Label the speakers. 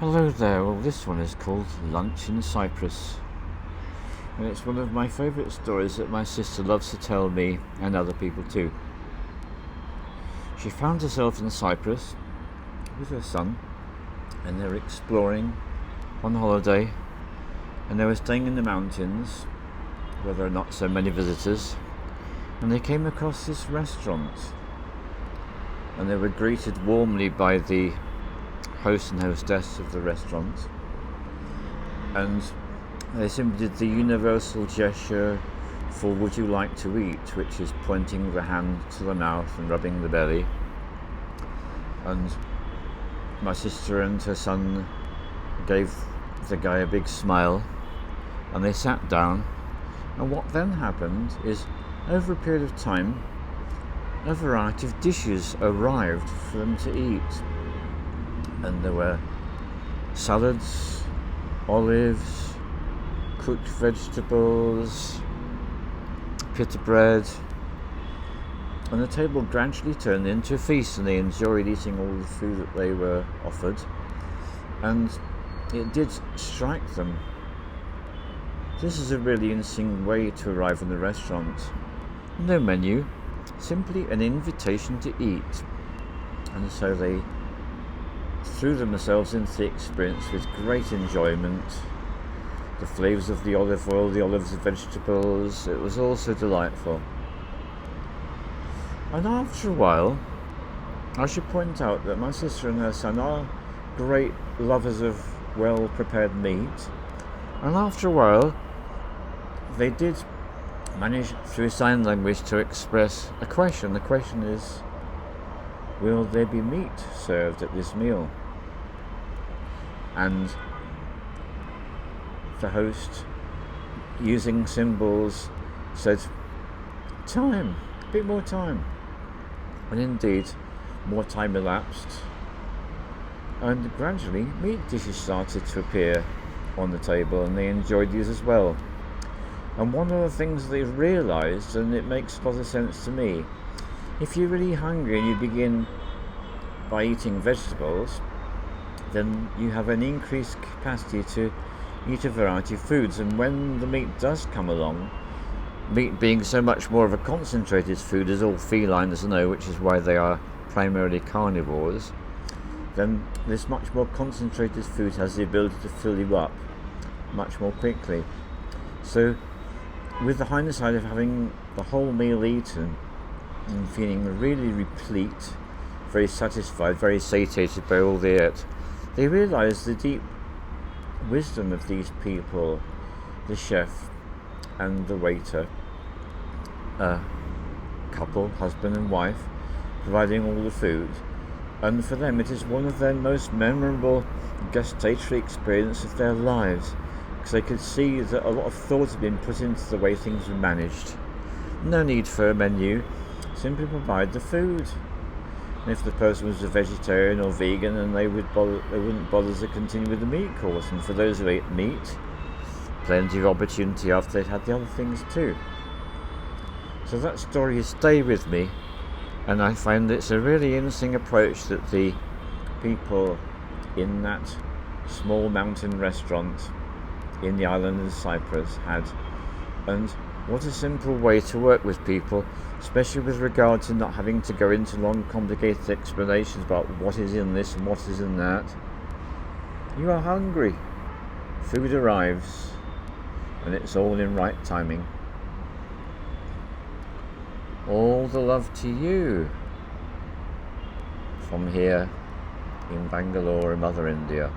Speaker 1: Hello there, well this one is called Lunch in Cyprus, and it's one of my favourite stories that my sister loves to tell me and other people too. She found herself in Cyprus with her son, and they were exploring on holiday, and they were staying in the mountains where there are not so many visitors, and they came across this restaurant, and they were greeted warmly by the host and hostess of the restaurant, and they simply did the universal gesture for "would you like to eat," which is pointing the hand to the mouth and rubbing the belly. And my sister and her son gave the guy a big smile, and they sat down, and what then happened is, over a period of time, a variety of dishes arrived for them to eat. And there were salads, olives, cooked vegetables, pita bread, and the table gradually turned into a feast, and they enjoyed eating all the food that they were offered. And it did strike them, this is a really interesting way to arrive in the restaurant. No menu, simply an invitation to eat. And so they threw themselves into the experience with great enjoyment. The flavours of the olive oil, the olives, the vegetables, it was all so delightful. And after a while, I should point out that my sister and her son are great lovers of well-prepared meat, and after a while they did manage through sign language to express a question. The question is, will there be meat served at this meal? And the host, using symbols, said, time, a bit more time. And indeed, more time elapsed, and gradually meat dishes started to appear on the table, and they enjoyed these as well. And one of the things they realised, and it makes a lot of sense to me, if you're really hungry and you begin by eating vegetables, then you have an increased capacity to eat a variety of foods. And when the meat does come along, meat being so much more of a concentrated food, as all felines know, which is why they are primarily carnivores, then this much more concentrated food has the ability to fill you up much more quickly. So with the hindsight of having the whole meal eaten and feeling really replete, very satisfied, very satiated by all they ate, they realised the deep wisdom of these people, the chef and the waiter, a couple, husband and wife, providing all the food. And for them it is one of their most memorable gustatory experiences of their lives, because they could see that a lot of thought had been put into the way things were managed. No need for a menu, simply provide the food. And if the person was a vegetarian or vegan, then they wouldn't bother to continue with the meat course. And for those who ate meat, plenty of opportunity after they'd had the other things too. So that story has stayed with me, and I find it's a really interesting approach that the people in that small mountain restaurant in the island of Cyprus had. And what a simple way to work with people, especially with regard to not having to go into long, complicated explanations about what is in this and what is in that. You are hungry, food arrives, and it's all in right timing. All the love to you from here in Bangalore, Mother India.